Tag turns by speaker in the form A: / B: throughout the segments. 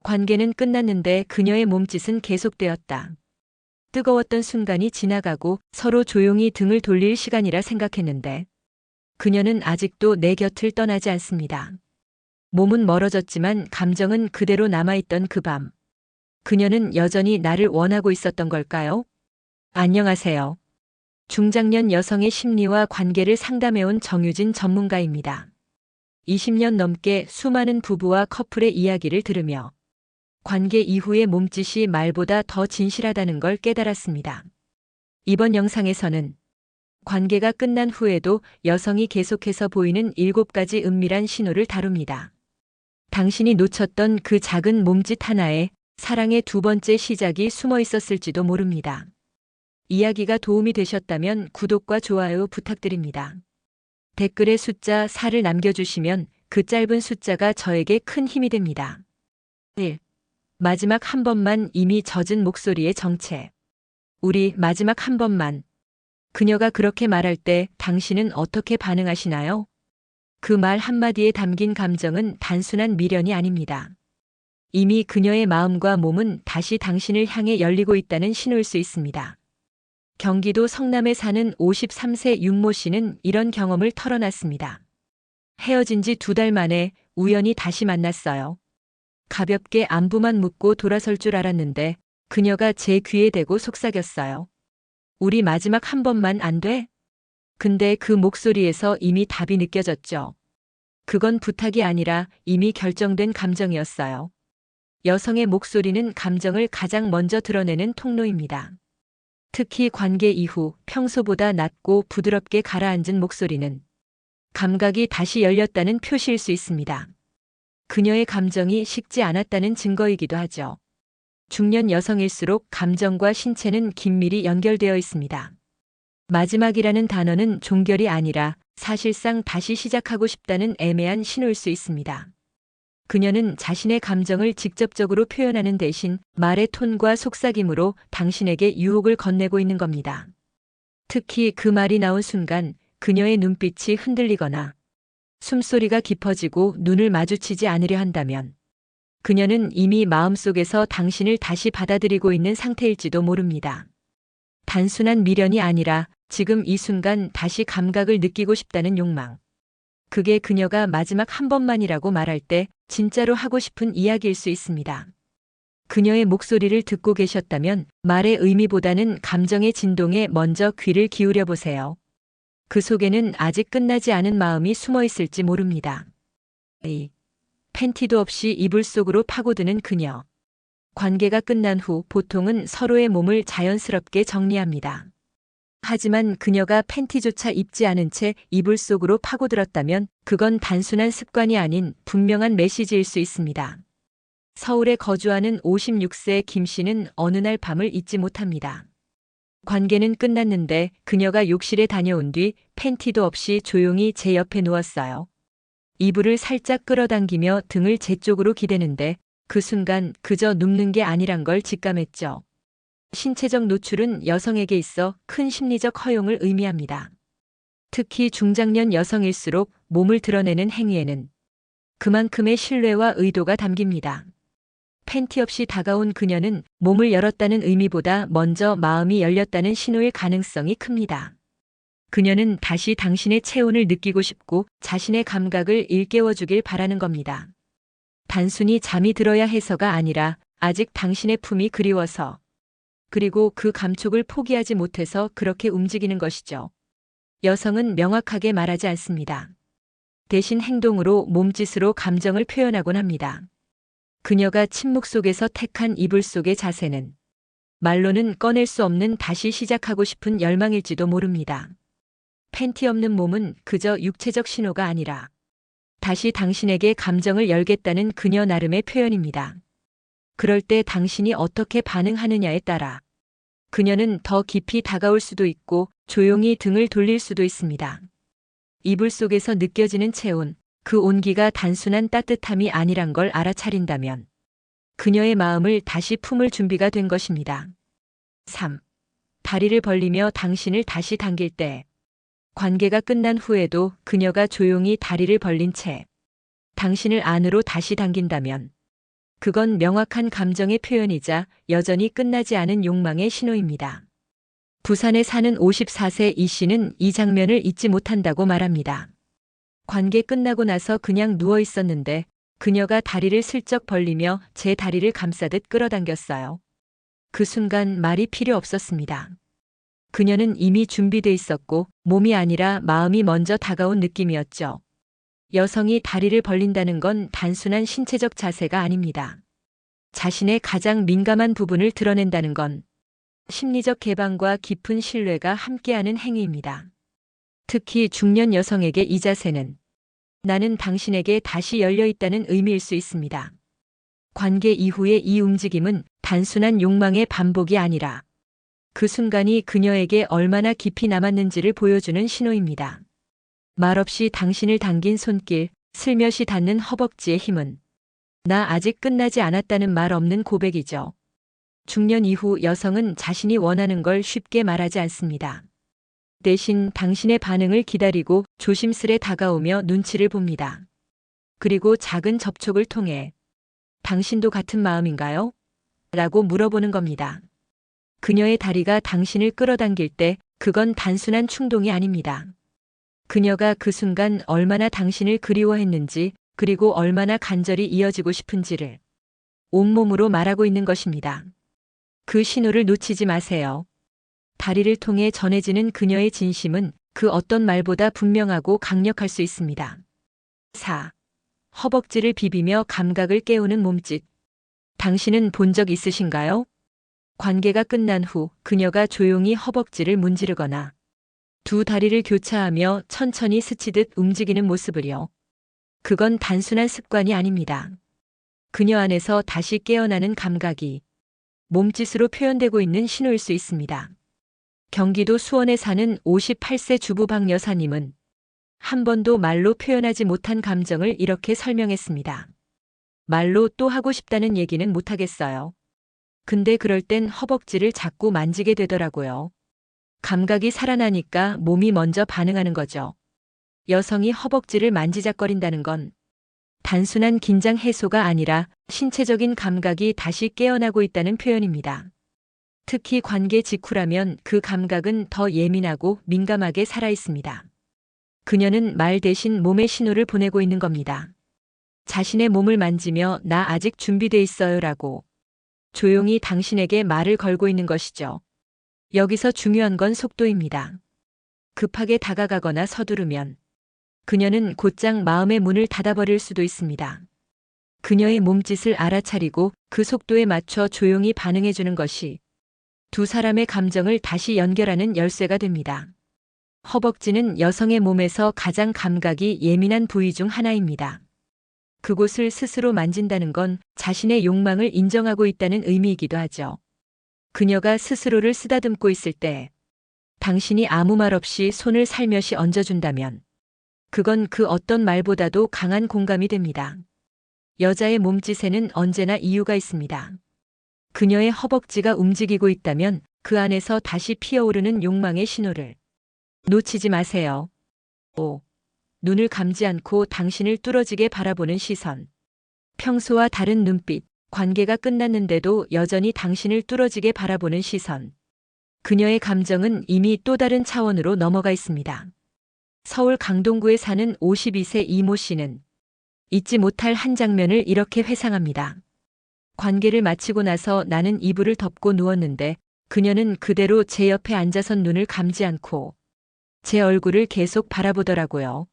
A: 관계는 끝났는데 그녀의 몸짓은 계속되었다. 뜨거웠던 순간이 지나가고 서로 조용히 등을 돌릴 시간이라 생각했는데 그녀는 아직도 내 곁을 떠나지 않습니다. 몸은 멀어졌지만 감정은 그대로 남아있던 그 밤. 그녀는 여전히 나를 원하고 있었던 걸까요? 안녕하세요. 중장년 여성의 심리와 관계를 상담해온 정유진 전문가입니다. 20년 넘게 수많은 부부와 커플의 이야기를 들으며 관계 이후의 몸짓이 말보다 더 진실하다는 걸 깨달았습니다. 이번 영상에서는 관계가 끝난 후에도 여성이 계속해서 보이는 7가지 은밀한 신호를 다룹니다. 당신이 놓쳤던 그 작은 몸짓 하나에 사랑의 두 번째 시작이 숨어 있었을지도 모릅니다. 이야기가 도움이 되셨다면 구독과 좋아요 부탁드립니다. 댓글에 숫자 4를 남겨주시면 그 짧은 숫자가 저에게 큰 힘이 됩니다. 1. 마지막 한 번만. 이미 젖은 목소리의 정체. 우리 마지막 한 번만. 그녀가 그렇게 말할 때 당신은 어떻게 반응하시나요? 그 말 한마디에 담긴 감정은 단순한 미련이 아닙니다. 이미 그녀의 마음과 몸은 다시 당신을 향해 열리고 있다는 신호일 수 있습니다. 경기도 성남에 사는 53세 윤모 씨는 이런 경험을 털어놨습니다. 헤어진 지 2달 만에 우연히 다시 만났어요. 가볍게 안부만 묻고 돌아설 줄 알았는데 그녀가 제 귀에 대고 속삭였어요. 우리 마지막 한 번만 안 돼? 근데 그 목소리에서 이미 답이 느껴졌죠. 그건 부탁이 아니라 이미 결정된 감정이었어요. 여성의 목소리는 감정을 가장 먼저 드러내는 통로입니다. 특히 관계 이후 평소보다 낮고 부드럽게 가라앉은 목소리는 감각이 다시 열렸다는 표시일 수 있습니다. 그녀의 감정이 식지 않았다는 증거이기도 하죠. 중년 여성일수록 감정과 신체는 긴밀히 연결되어 있습니다. 마지막이라는 단어는 종결이 아니라 사실상 다시 시작하고 싶다는 애매한 신호일 수 있습니다. 그녀는 자신의 감정을 직접적으로 표현하는 대신 말의 톤과 속삭임으로 당신에게 유혹을 건네고 있는 겁니다. 특히 그 말이 나온 순간 그녀의 눈빛이 흔들리거나 숨소리가 깊어지고 눈을 마주치지 않으려 한다면 그녀는 이미 마음속에서 당신을 다시 받아들이고 있는 상태일지도 모릅니다. 단순한 미련이 아니라 지금 이 순간 다시 감각을 느끼고 싶다는 욕망. 그게 그녀가 마지막 한 번만이라고 말할 때 진짜로 하고 싶은 이야기일 수 있습니다. 그녀의 목소리를 듣고 계셨다면 말의 의미보다는 감정의 진동에 먼저 귀를 기울여 보세요. 그 속에는 아직 끝나지 않은 마음이 숨어 있을지 모릅니다. 팬티도 없이 이불 속으로 파고드는 그녀. 관계가 끝난 후 보통은 서로의 몸을 자연스럽게 정리합니다. 하지만 그녀가 팬티조차 입지 않은 채 이불 속으로 파고들었다면 그건 단순한 습관이 아닌 분명한 메시지일 수 있습니다. 서울에 거주하는 56세 김 씨는 어느 날 밤을 잊지 못합니다. 관계는 끝났는데 그녀가 욕실에 다녀온 뒤 팬티도 없이 조용히 제 옆에 누웠어요. 이불을 살짝 끌어당기며 등을 제 쪽으로 기대는데 그 순간 그저 눕는 게 아니란 걸 직감했죠. 신체적 노출은 여성에게 있어 큰 심리적 허용을 의미합니다. 특히 중장년 여성일수록 몸을 드러내는 행위에는 그만큼의 신뢰와 의도가 담깁니다. 팬티 없이 다가온 그녀는 몸을 열었다는 의미보다 먼저 마음이 열렸다는 신호일 가능성이 큽니다. 그녀는 다시 당신의 체온을 느끼고 싶고 자신의 감각을 일깨워주길 바라는 겁니다. 단순히 잠이 들어야 해서가 아니라 아직 당신의 품이 그리워서, 그리고 그 감촉을 포기하지 못해서 그렇게 움직이는 것이죠. 여성은 명확하게 말하지 않습니다. 대신 행동으로, 몸짓으로 감정을 표현하곤 합니다. 그녀가 침묵 속에서 택한 이불 속의 자세는 말로는 꺼낼 수 없는 다시 시작하고 싶은 열망일지도 모릅니다. 팬티 없는 몸은 그저 육체적 신호가 아니라 다시 당신에게 감정을 열겠다는 그녀 나름의 표현입니다. 그럴 때 당신이 어떻게 반응하느냐에 따라 그녀는 더 깊이 다가올 수도 있고 조용히 등을 돌릴 수도 있습니다. 이불 속에서 느껴지는 체온, 그 온기가 단순한 따뜻함이 아니란 걸 알아차린다면 그녀의 마음을 다시 품을 준비가 된 것입니다. 3. 다리를 벌리며 당신을 다시 당길 때. 관계가 끝난 후에도 그녀가 조용히 다리를 벌린 채 당신을 안으로 다시 당긴다면 그건 명확한 감정의 표현이자 여전히 끝나지 않은 욕망의 신호입니다. 부산에 사는 54세 이 씨는 이 장면을 잊지 못한다고 말합니다. 관계 끝나고 나서 그냥 누워 있었는데 그녀가 다리를 슬쩍 벌리며 제 다리를 감싸듯 끌어당겼어요. 그 순간 말이 필요 없었습니다. 그녀는 이미 준비돼 있었고 몸이 아니라 마음이 먼저 다가온 느낌이었죠. 여성이 다리를 벌린다는 건 단순한 신체적 자세가 아닙니다. 자신의 가장 민감한 부분을 드러낸다는 건 심리적 개방과 깊은 신뢰가 함께하는 행위입니다. 특히 중년 여성에게 이 자세는 나는 당신에게 다시 열려 있다는 의미일 수 있습니다. 관계 이후의 이 움직임은 단순한 욕망의 반복이 아니라 그 순간이 그녀에게 얼마나 깊이 남았는지를 보여주는 신호입니다. 말없이 당신을 당긴 손길, 슬며시 닿는 허벅지의 힘은 나 아직 끝나지 않았다는 말 없는 고백이죠. 중년 이후 여성은 자신이 원하는 걸 쉽게 말하지 않습니다. 대신 당신의 반응을 기다리고 조심스레 다가오며 눈치를 봅니다. 그리고 작은 접촉을 통해 당신도 같은 마음인가요? 라고 물어보는 겁니다. 그녀의 다리가 당신을 끌어당길 때 그건 단순한 충동이 아닙니다. 그녀가 그 순간 얼마나 당신을 그리워했는지 그리고 얼마나 간절히 이어지고 싶은지를 온몸으로 말하고 있는 것입니다. 그 신호를 놓치지 마세요. 다리를 통해 전해지는 그녀의 진심은 그 어떤 말보다 분명하고 강력할 수 있습니다. 4. 허벅지를 비비며 감각을 깨우는 몸짓. 당신은 본 적 있으신가요? 관계가 끝난 후 그녀가 조용히 허벅지를 문지르거나 두 다리를 교차하며 천천히 스치듯 움직이는 모습을요. 그건 단순한 습관이 아닙니다. 그녀 안에서 다시 깨어나는 감각이 몸짓으로 표현되고 있는 신호일 수 있습니다. 경기도 수원에 사는 58세 주부 박 여사님은 한 번도 말로 표현하지 못한 감정을 이렇게 설명했습니다. 말로 또 하고 싶다는 얘기는 못하겠어요. 근데 그럴 땐 허벅지를 자꾸 만지게 되더라고요. 감각이 살아나니까 몸이 먼저 반응하는 거죠. 여성이 허벅지를 만지작거린다는 건 단순한 긴장 해소가 아니라 신체적인 감각이 다시 깨어나고 있다는 표현입니다. 특히 관계 직후라면 그 감각은 더 예민하고 민감하게 살아 있습니다. 그녀는 말 대신 몸의 신호를 보내고 있는 겁니다. 자신의 몸을 만지며 나 아직 준비돼 있어요라고 조용히 당신에게 말을 걸고 있는 것이죠. 여기서 중요한 건 속도입니다. 급하게 다가가거나 서두르면 그녀는 곧장 마음의 문을 닫아버릴 수도 있습니다. 그녀의 몸짓을 알아차리고 그 속도에 맞춰 조용히 반응해주는 것이 두 사람의 감정을 다시 연결하는 열쇠가 됩니다. 허벅지는 여성의 몸에서 가장 감각이 예민한 부위 중 하나입니다. 그곳을 스스로 만진다는 건 자신의 욕망을 인정하고 있다는 의미이기도 하죠. 그녀가 스스로를 쓰다듬고 있을 때 당신이 아무 말 없이 손을 살며시 얹어준다면 그건 그 어떤 말보다도 강한 공감이 됩니다. 여자의 몸짓에는 언제나 이유가 있습니다. 그녀의 허벅지가 움직이고 있다면 그 안에서 다시 피어오르는 욕망의 신호를 놓치지 마세요. 5. 눈을 감지 않고 당신을 뚫어지게 바라보는 시선. 평소와 다른 눈빛, 관계가 끝났는데도 여전히 당신을 뚫어지게 바라보는 시선. 그녀의 감정은 이미 또 다른 차원으로 넘어가 있습니다. 서울 강동구에 사는 52세 이모 씨는 잊지 못할 한 장면을 이렇게 회상합니다. 관계를 마치고 나서 나는 이불을 덮고 누웠는데 그녀는 그대로 제 옆에 앉아선 눈을 감지 않고 제 얼굴을 계속 바라보더라고요.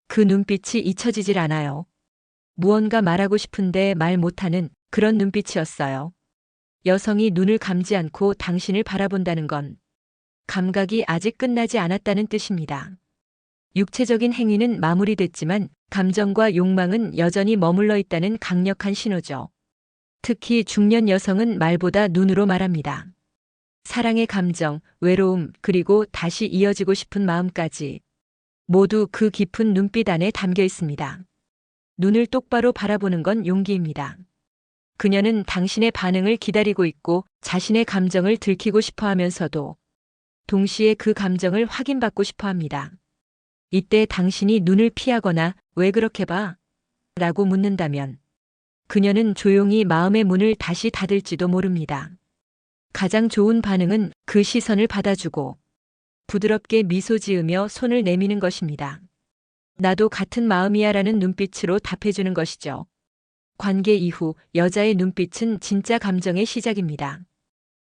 A: 그 눈빛이 잊혀지질 않아요. 무언가 말하고 싶은데 말 못하는 그런 눈빛이었어요. 여성이 눈을 감지 않고 당신을 바라본다는 건 감각이 아직 끝나지 않았다는 뜻입니다. 육체적인 행위는 마무리됐지만 감정과 욕망은 여전히 머물러 있다는 강력한 신호죠. 특히 중년 여성은 말보다 눈으로 말합니다. 사랑의 감정, 외로움, 그리고 다시 이어지고 싶은 마음까지 모두 그 깊은 눈빛 안에 담겨 있습니다. 눈을 똑바로 바라보는 건 용기입니다. 그녀는 당신의 반응을 기다리고 있고 자신의 감정을 들키고 싶어 하면서도 동시에 그 감정을 확인받고 싶어 합니다. 이때 당신이 눈을 피하거나 왜 그렇게 봐? 라고 묻는다면 그녀는 조용히 마음의 문을 다시 닫을지도 모릅니다. 가장 좋은 반응은 그 시선을 받아주고 부드럽게 미소 지으며 손을 내미는 것입니다. 나도 같은 마음이야 라는 눈빛으로 답해주는 것이죠. 관계 이후 여자의 눈빛은 진짜 감정의 시작입니다.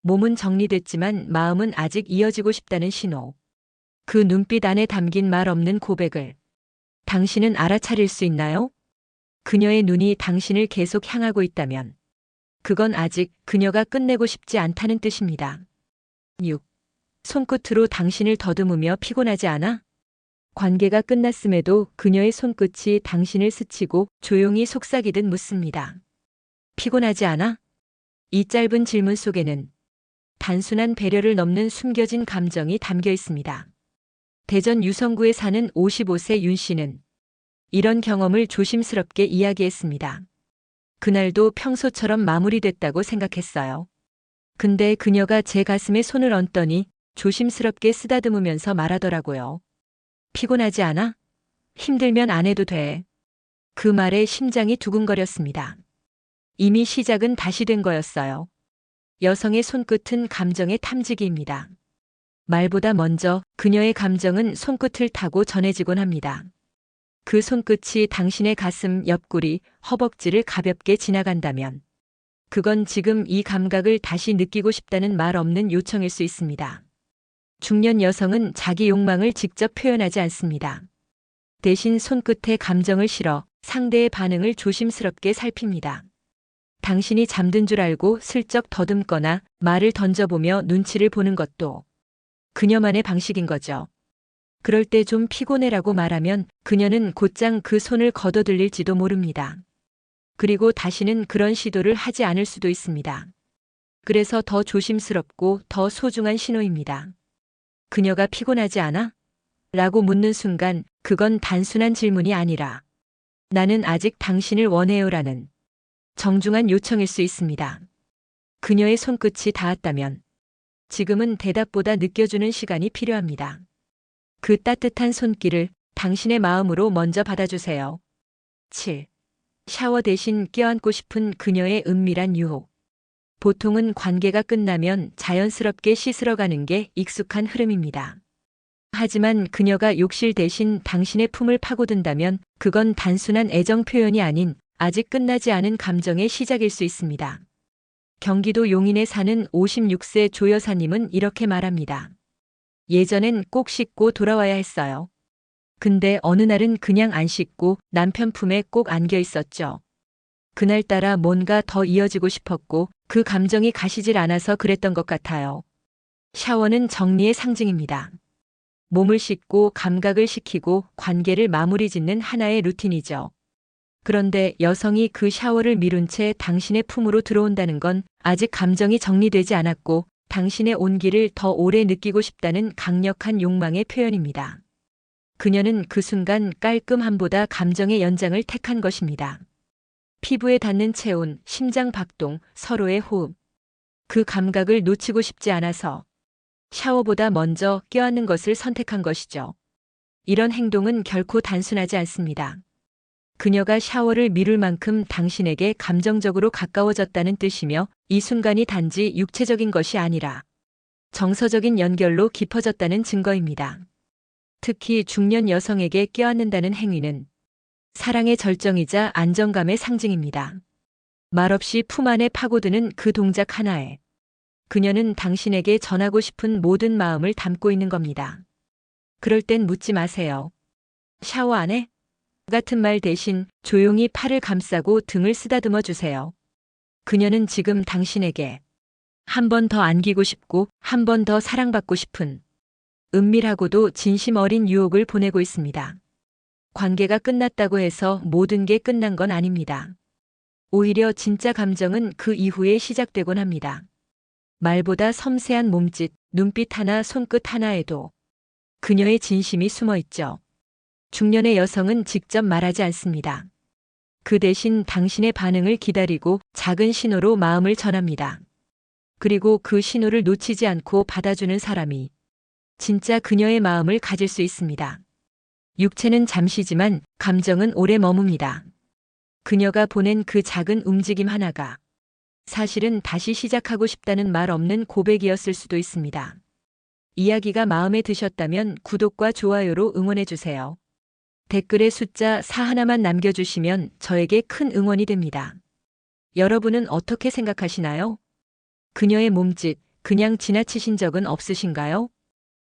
A: 몸은 정리됐지만 마음은 아직 이어지고 싶다는 신호. 그 눈빛 안에 담긴 말 없는 고백을 당신은 알아차릴 수 있나요? 그녀의 눈이 당신을 계속 향하고 있다면 그건 아직 그녀가 끝내고 싶지 않다는 뜻입니다. 6. 손끝으로 당신을 더듬으며 피곤하지 않아? 관계가 끝났음에도 그녀의 손끝이 당신을 스치고 조용히 속삭이듯 묻습니다. 피곤하지 않아? 이 짧은 질문 속에는 단순한 배려를 넘는 숨겨진 감정이 담겨 있습니다. 대전 유성구에 사는 55세 윤 씨는 이런 경험을 조심스럽게 이야기했습니다. 그날도 평소처럼 마무리됐다고 생각했어요. 근데 그녀가 제 가슴에 손을 얹더니 조심스럽게 쓰다듬으면서 말하더라고요. 피곤하지 않아? 힘들면 안 해도 돼. 그 말에 심장이 두근거렸습니다. 이미 시작은 다시 된 거였어요. 여성의 손끝은 감정의 탐지기입니다. 말보다 먼저 그녀의 감정은 손끝을 타고 전해지곤 합니다. 그 손끝이 당신의 가슴, 옆구리, 허벅지를 가볍게 지나간다면 그건 지금 이 감각을 다시 느끼고 싶다는 말 없는 요청일 수 있습니다. 중년 여성은 자기 욕망을 직접 표현하지 않습니다. 대신 손끝에 감정을 실어 상대의 반응을 조심스럽게 살핍니다. 당신이 잠든 줄 알고 슬쩍 더듬거나 말을 던져보며 눈치를 보는 것도 그녀만의 방식인 거죠. 그럴 때 좀 피곤해라고 말하면 그녀는 곧장 그 손을 걷어들일지도 모릅니다. 그리고 다시는 그런 시도를 하지 않을 수도 있습니다. 그래서 더 조심스럽고 더 소중한 신호입니다. 그녀가 피곤하지 않아? 라고 묻는 순간 그건 단순한 질문이 아니라 나는 아직 당신을 원해요 라는 정중한 요청일 수 있습니다. 그녀의 손끝이 닿았다면 지금은 대답보다 느껴주는 시간이 필요합니다. 그 따뜻한 손길을 당신의 마음으로 먼저 받아주세요. 7. 샤워 대신 껴안고 싶은 그녀의 은밀한 유혹. 보통은 관계가 끝나면 자연스럽게 씻으러 가는 게 익숙한 흐름입니다. 하지만 그녀가 욕실 대신 당신의 품을 파고든다면 그건 단순한 애정 표현이 아닌 아직 끝나지 않은 감정의 시작일 수 있습니다. 경기도 용인에 사는 56세 조 여사님은 이렇게 말합니다. 예전엔 꼭 씻고 돌아와야 했어요. 근데 어느 날은 그냥 안 씻고 남편 품에 꼭 안겨 있었죠. 그날따라 뭔가 더 이어지고 싶었고 그 감정이 가시질 않아서 그랬던 것 같아요. 샤워는 정리의 상징입니다. 몸을 씻고 감각을 식히고 관계를 마무리 짓는 하나의 루틴이죠. 그런데 여성이 그 샤워를 미룬 채 당신의 품으로 들어온다는 건 아직 감정이 정리되지 않았고 당신의 온기를 더 오래 느끼고 싶다는 강력한 욕망의 표현입니다. 그녀는 그 순간 깔끔함보다 감정의 연장을 택한 것입니다. 피부에 닿는 체온, 심장 박동, 서로의 호흡. 그 감각을 놓치고 싶지 않아서 샤워보다 먼저 껴안는 것을 선택한 것이죠. 이런 행동은 결코 단순하지 않습니다. 그녀가 샤워를 미룰 만큼 당신에게 감정적으로 가까워졌다는 뜻이며 이 순간이 단지 육체적인 것이 아니라 정서적인 연결로 깊어졌다는 증거입니다. 특히 중년 여성에게 껴안는다는 행위는 사랑의 절정이자 안정감의 상징입니다. 말없이 품 안에 파고드는 그 동작 하나에 그녀는 당신에게 전하고 싶은 모든 마음을 담고 있는 겁니다. 그럴 땐 묻지 마세요. 샤워 안 해? 같은 말 대신 조용히 팔을 감싸고 등을 쓰다듬어 주세요. 그녀는 지금 당신에게 한 번 더 안기고 싶고 한 번 더 사랑받고 싶은 은밀하고도 진심 어린 유혹을 보내고 있습니다. 관계가 끝났다고 해서 모든 게 끝난 건 아닙니다. 오히려 진짜 감정은 그 이후에 시작되곤 합니다. 말보다 섬세한 몸짓, 눈빛 하나, 손끝 하나에도 그녀의 진심이 숨어 있죠. 중년의 여성은 직접 말하지 않습니다. 그 대신 당신의 반응을 기다리고 작은 신호로 마음을 전합니다. 그리고 그 신호를 놓치지 않고 받아주는 사람이 진짜 그녀의 마음을 가질 수 있습니다. 육체는 잠시지만 감정은 오래 머뭅니다. 그녀가 보낸 그 작은 움직임 하나가 사실은 다시 시작하고 싶다는 말 없는 고백이었을 수도 있습니다. 이야기가 마음에 드셨다면 구독과 좋아요로 응원해주세요. 댓글에 숫자 4 하나만 남겨주시면 저에게 큰 응원이 됩니다. 여러분은 어떻게 생각하시나요? 그녀의 몸짓, 그냥 지나치신 적은 없으신가요?